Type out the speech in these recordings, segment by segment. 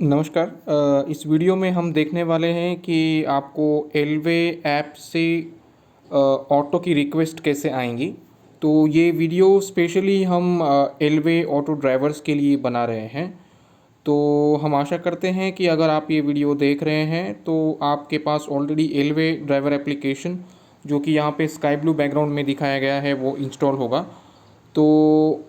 नमस्कार। इस वीडियो में हम देखने वाले हैं कि आपको एलवे ऐप से ऑटो की रिक्वेस्ट कैसे आएंगी। तो ये वीडियो स्पेशली हम एलवे ऑटो ड्राइवर्स के लिए बना रहे हैं। तो हम आशा करते हैं कि अगर आप ये वीडियो देख रहे हैं तो आपके पास ऑलरेडी एलवे ड्राइवर एप्लीकेशन, जो कि यहाँ पे स्काई ब्लू बैकग्राउंड में दिखाया गया है, वो इंस्टॉल होगा। तो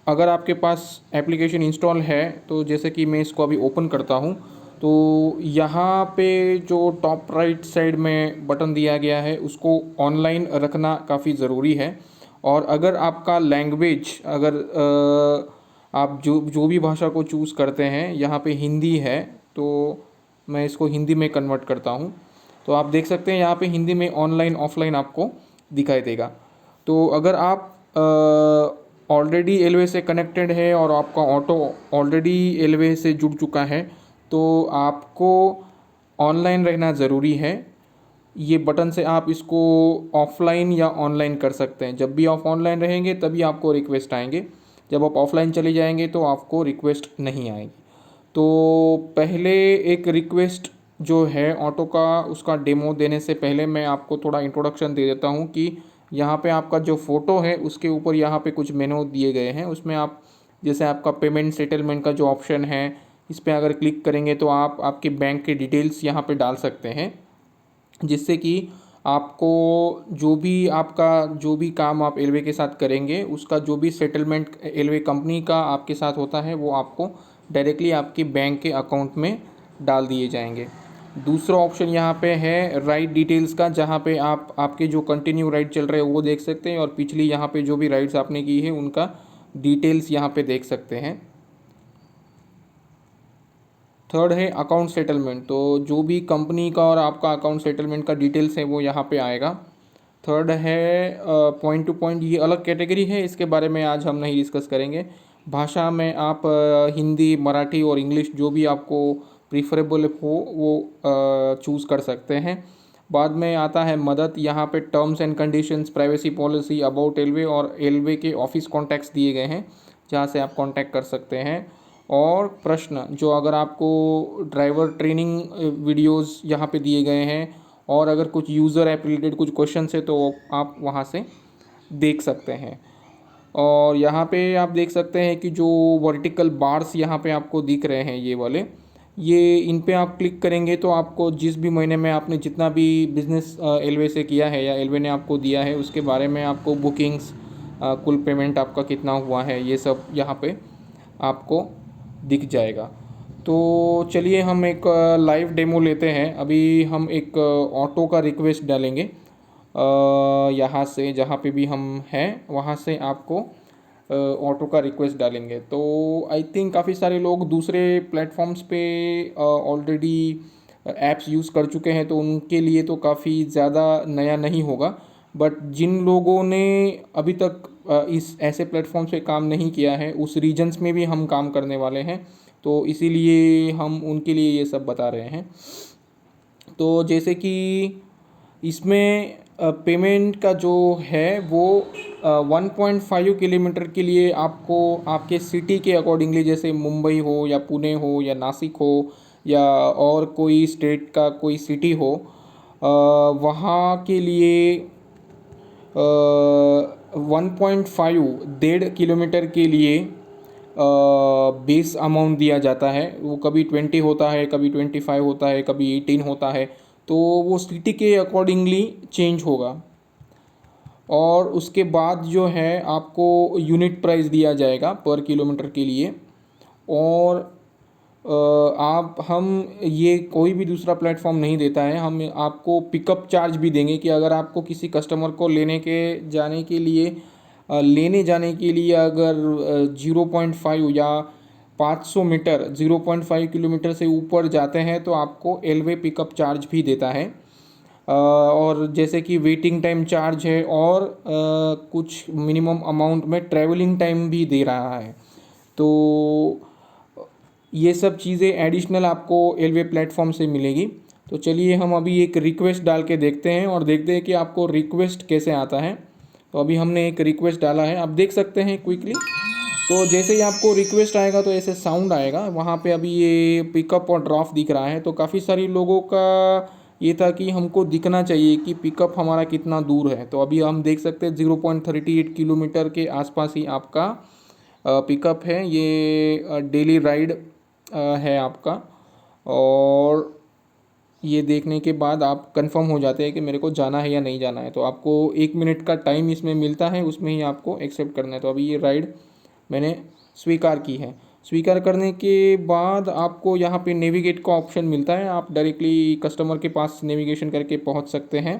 अगर आपके पास एप्लीकेशन इंस्टॉल है तो जैसे कि मैं इसको अभी ओपन करता हूँ, तो यहाँ पे जो टॉप राइट साइड में बटन दिया गया है उसको ऑनलाइन रखना काफ़ी ज़रूरी है। और अगर आपका लैंग्वेज, अगर आप जो जो भी भाषा को चूज़ करते हैं, यहाँ पे हिंदी है तो मैं इसको हिंदी में कन्वर्ट करता हूँ। तो आप देख सकते हैं यहाँ पे हिंदी में ऑनलाइन ऑफलाइन आपको दिखाई देगा। तो अगर आप ऑलरेडी एलवे से कनेक्टेड है और आपका ऑटो ऑलरेडी एलवे से जुड़ चुका है, तो आपको ऑनलाइन रहना ज़रूरी है। ये बटन से आप इसको ऑफलाइन या ऑनलाइन कर सकते हैं। जब भी आप ऑनलाइन रहेंगे तभी आपको रिक्वेस्ट आएंगे, जब आप ऑफलाइन चले जाएंगे तो आपको रिक्वेस्ट नहीं आएगी। तो पहले एक रिक्वेस्ट जो है ऑटो का, उसका डेमो देने से पहले मैं आपको थोड़ा इंट्रोडक्शन दे देता हूँ कि यहाँ पे आपका जो फ़ोटो है उसके ऊपर यहाँ पे कुछ मेनू दिए गए हैं। उसमें आप जैसे आपका पेमेंट सेटलमेंट का जो ऑप्शन है, इस पर अगर क्लिक करेंगे तो आप आपके बैंक के डिटेल्स यहाँ पे डाल सकते हैं, जिससे कि आपको जो भी काम आप एलवे के साथ करेंगे उसका जो भी सेटलमेंट एलवे कंपनी का आपके साथ होता है वो आपको डायरेक्टली आपके बैंक के अकाउंट में डाल दिए जाएंगे। दूसरा ऑप्शन यहाँ पे है राइड डिटेल्स का, जहाँ पे आप आपके जो कंटिन्यू राइड चल रहे हैं वो देख सकते हैं और पिछली यहाँ पे जो भी राइड्स आपने की है उनका डिटेल्स यहाँ पे देख सकते हैं। थर्ड है अकाउंट सेटलमेंट, तो जो भी कंपनी का और आपका अकाउंट सेटलमेंट का डिटेल्स है वो यहाँ पे आएगा। थर्ड है पॉइंट टू पॉइंट, ये अलग कैटेगरी है, इसके बारे में आज हम नहीं डिस्कस करेंगे। भाषा में आप हिंदी, मराठी और इंग्लिश जो भी आपको प्रीफरेबल हो वो चूज़ कर सकते हैं। बाद में आता है मदद, यहाँ पे terms and conditions, privacy policy, about alloy और एलवे के ऑफिस कॉन्टैक्ट्स दिए गए हैं जहाँ से आप कांटेक्ट कर सकते हैं। और प्रश्न, जो अगर आपको ड्राइवर ट्रेनिंग वीडियोस यहाँ पे दिए गए हैं और अगर कुछ यूज़र ऐप रिलेटेड कुछ क्वेश्चन है तो आप वहाँ से देख सकते हैं। और यहाँ पे आप देख सकते हैं कि जो वर्टिकल बार्स यहाँ पे आपको दिख रहे हैं ये वाले, ये इन पे आप क्लिक करेंगे तो आपको जिस भी महीने में आपने जितना भी बिज़नेस एलवे से किया है या एलवे ने आपको दिया है उसके बारे में आपको बुकिंग्स, कुल पेमेंट आपका कितना हुआ है, ये सब यहाँ पे आपको दिख जाएगा। तो चलिए हम एक लाइव डेमो लेते हैं। अभी हम एक ऑटो का रिक्वेस्ट डालेंगे यहाँ से, जहाँ पे भी हम हैं वहाँ से आपको ऑटो का रिक्वेस्ट डालेंगे। तो आई थिंक काफ़ी सारे लोग दूसरे प्लेटफॉर्म्स पे ऑलरेडी ऐप्स यूज़ कर चुके हैं, तो उनके लिए तो काफ़ी ज़्यादा नया नहीं होगा। बट जिन लोगों ने अभी तक इस ऐसे प्लेटफॉर्म से काम नहीं किया है, उस रीजन्स में भी हम काम करने वाले हैं, तो इसीलिए हम उनके लिए ये सब बता रहे हैं। तो जैसे कि इसमें पेमेंट का जो है वो 1.5 किलोमीटर के लिए आपको आपके सिटी के अकॉर्डिंगली, जैसे मुंबई हो या पुणे हो या नासिक हो या और कोई स्टेट का कोई सिटी हो, वहाँ के लिए 1.5 1.5 किलोमीटर के लिए बेस अमाउंट दिया जाता है। वो कभी 20 होता है, कभी 25 होता है, कभी 18 होता है, तो वो सिटी के अकॉर्डिंगली चेंज होगा। और उसके बाद जो है आपको यूनिट प्राइस दिया जाएगा पर किलोमीटर के लिए। और आप हम ये कोई भी दूसरा प्लेटफॉर्म नहीं देता है। हम आपको पिकअप चार्ज भी देंगे कि अगर आपको किसी कस्टमर को लेने जाने के लिए अगर 0.5 या 500 मीटर 0.5 किलोमीटर से ऊपर जाते हैं तो आपको एलवे पिकअप चार्ज भी देता है। और जैसे कि वेटिंग टाइम चार्ज है और कुछ मिनिमम अमाउंट में ट्रैवलिंग टाइम भी दे रहा है। तो ये सब चीज़ें एडिशनल आपको एलवे प्लेटफॉर्म से मिलेगी। तो चलिए हम अभी एक रिक्वेस्ट डाल के देखते हैं और देखते हैं कि आपको रिक्वेस्ट कैसे आता है। तो अभी हमने एक रिक्वेस्ट डाला है, आप देख सकते हैं क्विकली। तो जैसे ही आपको रिक्वेस्ट आएगा तो ऐसे साउंड आएगा वहाँ पे। अभी ये पिकअप और ड्रॉप दिख रहा है, तो काफ़ी सारी लोगों का ये था कि हमको दिखना चाहिए कि पिकअप हमारा कितना दूर है। तो अभी हम देख सकते हैं 0.38 किलोमीटर के आसपास ही आपका पिकअप है। ये डेली राइड है आपका, और ये देखने के बाद आप कंफर्म हो जाते हैं कि मेरे को जाना है या नहीं जाना है। तो आपको 1 मिनट का टाइम इसमें मिलता है, उसमें ही आपको एक्सेप्ट करना है। तो अभी ये राइड मैंने स्वीकार की है। स्वीकार करने के बाद आपको यहाँ पे नेविगेट का ऑप्शन मिलता है, आप डायरेक्टली कस्टमर के पास नेविगेशन करके पहुँच सकते हैं।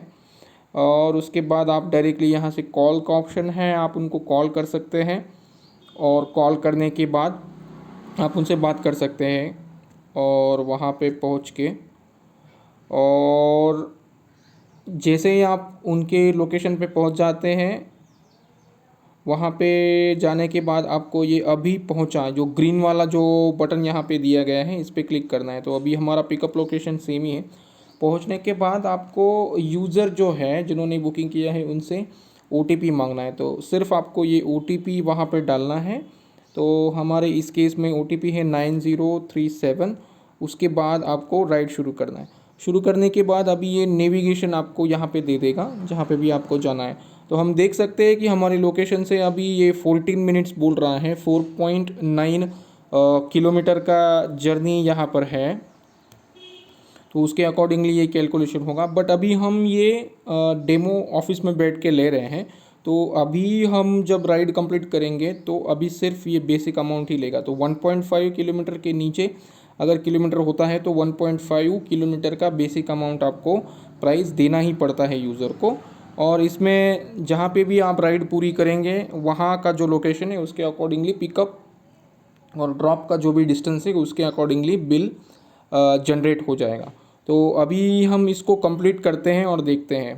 और उसके बाद आप डायरेक्टली यहाँ से कॉल का ऑप्शन है, आप उनको कॉल कर सकते हैं, और कॉल करने के बाद आप उनसे बात कर सकते हैं। और वहाँ पे पहुँच के, और जैसे ही आप उनके लोकेशन पे पहुँच जाते हैं, वहाँ पे जाने के बाद आपको ये अभी पहुँचा जो ग्रीन वाला जो बटन यहाँ पे दिया गया है, इस पर क्लिक करना है। तो अभी हमारा पिकअप लोकेशन सेम ही है। पहुँचने के बाद आपको यूज़र जो है जिन्होंने बुकिंग किया है उनसे OTP मांगना है। तो सिर्फ आपको ये OTP वहाँ पे डालना है। तो हमारे इस केस में OTP है 9037। उसके बाद आपको राइड शुरू करना है। शुरू करने के बाद अभी ये नेविगेशन आपको यहाँ पे दे देगा जहाँ पे भी आपको जाना है। तो हम देख सकते हैं कि हमारी लोकेशन से अभी ये 14 मिनट्स बोल रहा है, 4.9 किलोमीटर का जर्नी यहाँ पर है। तो उसके अकॉर्डिंगली ये कैलकुलेशन होगा। बट अभी हम ये डेमो ऑफिस में बैठ के ले रहे हैं, तो अभी हम जब राइड कंप्लीट करेंगे तो अभी सिर्फ ये बेसिक अमाउंट ही लेगा। तो 1.5 किलोमीटर के नीचे अगर किलोमीटर होता है तो 1.5 किलोमीटर का बेसिक अमाउंट आपको प्राइस देना ही पड़ता है यूज़र को। और इसमें जहाँ पे भी आप राइड पूरी करेंगे वहाँ का जो लोकेशन है उसके अकॉर्डिंगली पिकअप और ड्रॉप का जो भी डिस्टेंस है उसके अकॉर्डिंगली बिल जनरेट हो जाएगा। तो अभी हम इसको कंप्लीट करते हैं और देखते हैं।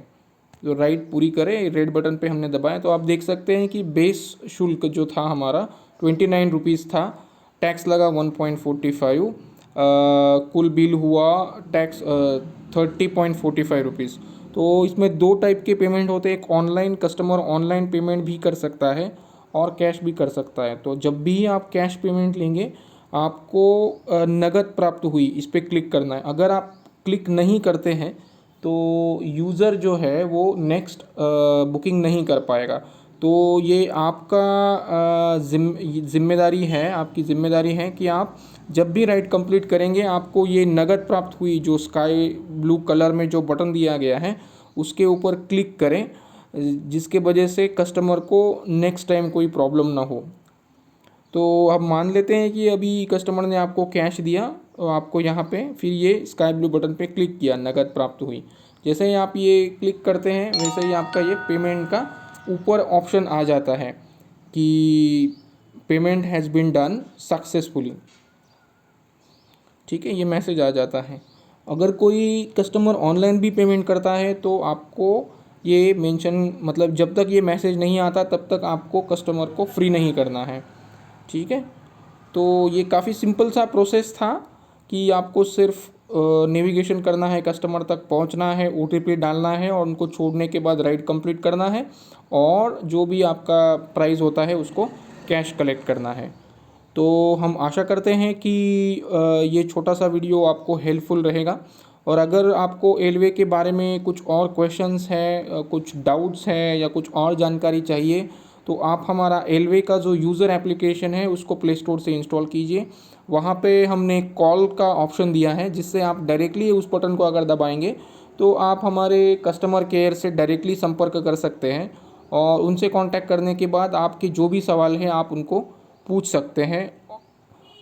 तो राइड पूरी करें, रेड बटन पे हमने दबाया तो आप देख सकते हैं कि बेस शुल्क जो था हमारा 29 रुपीज़ था, टैक्स लगा 1.45, कुल बिल हुआ टैक्स 30.45 रुपीज़। तो इसमें दो टाइप के पेमेंट होते हैं, एक ऑनलाइन, कस्टमर ऑनलाइन पेमेंट भी कर सकता है और कैश भी कर सकता है। तो जब भी आप कैश पेमेंट लेंगे आपको नगद प्राप्त हुई इस पर क्लिक करना है। अगर आप क्लिक नहीं करते हैं तो यूज़र जो है वो नेक्स्ट बुकिंग नहीं कर पाएगा। तो ये आपका जिम्मेदारी है, आपकी ज़िम्मेदारी है कि आप जब भी राइड कंप्लीट करेंगे आपको ये नगद प्राप्त हुई जो स्काई ब्लू कलर में जो बटन दिया गया है उसके ऊपर क्लिक करें, जिसके वजह से कस्टमर को नेक्स्ट टाइम कोई प्रॉब्लम ना हो। तो अब मान लेते हैं कि अभी कस्टमर ने आपको कैश दिया और आपको यहाँ पे फिर ये स्काई ब्लू बटन पे क्लिक किया, नगद प्राप्त हुई। जैसे ही आप ये क्लिक करते हैं वैसे ही आपका ये पेमेंट का ऊपर ऑप्शन आ जाता है कि payment has been done successfully. ठीक है, ये मैसेज आ जाता है। अगर कोई कस्टमर ऑनलाइन भी पेमेंट करता है तो आपको ये मेंशन, मतलब जब तक ये मैसेज नहीं आता तब तक आपको कस्टमर को फ्री नहीं करना है। ठीक है, तो ये काफ़ी सिंपल सा प्रोसेस था कि आपको सिर्फ नेविगेशन करना है, कस्टमर तक पहुंचना है, OTP डालना है और उनको छोड़ने के बाद राइड कंप्लीट करना है, और जो भी आपका प्राइस होता है उसको कैश कलेक्ट करना है। तो हम आशा करते हैं कि ये छोटा सा वीडियो आपको हेल्पफुल रहेगा। और अगर आपको एलवे के बारे में कुछ और क्वेश्चंस है, कुछ डाउट्स हैं या कुछ और जानकारी चाहिए तो आप हमारा एलवे का जो यूज़र एप्लीकेशन है उसको प्ले स्टोर से इंस्टॉल कीजिए। वहाँ पे हमने कॉल का ऑप्शन दिया है जिससे आप डायरेक्टली उस बटन को अगर दबाएंगे तो आप हमारे कस्टमर केयर से डायरेक्टली संपर्क कर सकते हैं, और उनसे कांटेक्ट करने के बाद आपके जो भी सवाल हैं आप उनको पूछ सकते हैं।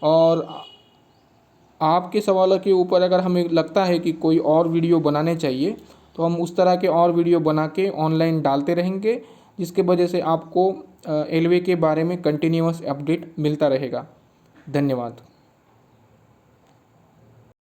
और आपके सवालों के ऊपर अगर हमें लगता है कि कोई और वीडियो बनाने चाहिए तो हम उस तरह के और वीडियो बना के ऑनलाइन डालते रहेंगे, जिसके वजह से आपको एलवे के बारे में कंटिन्यूअस अपडेट मिलता रहेगा। धन्यवाद।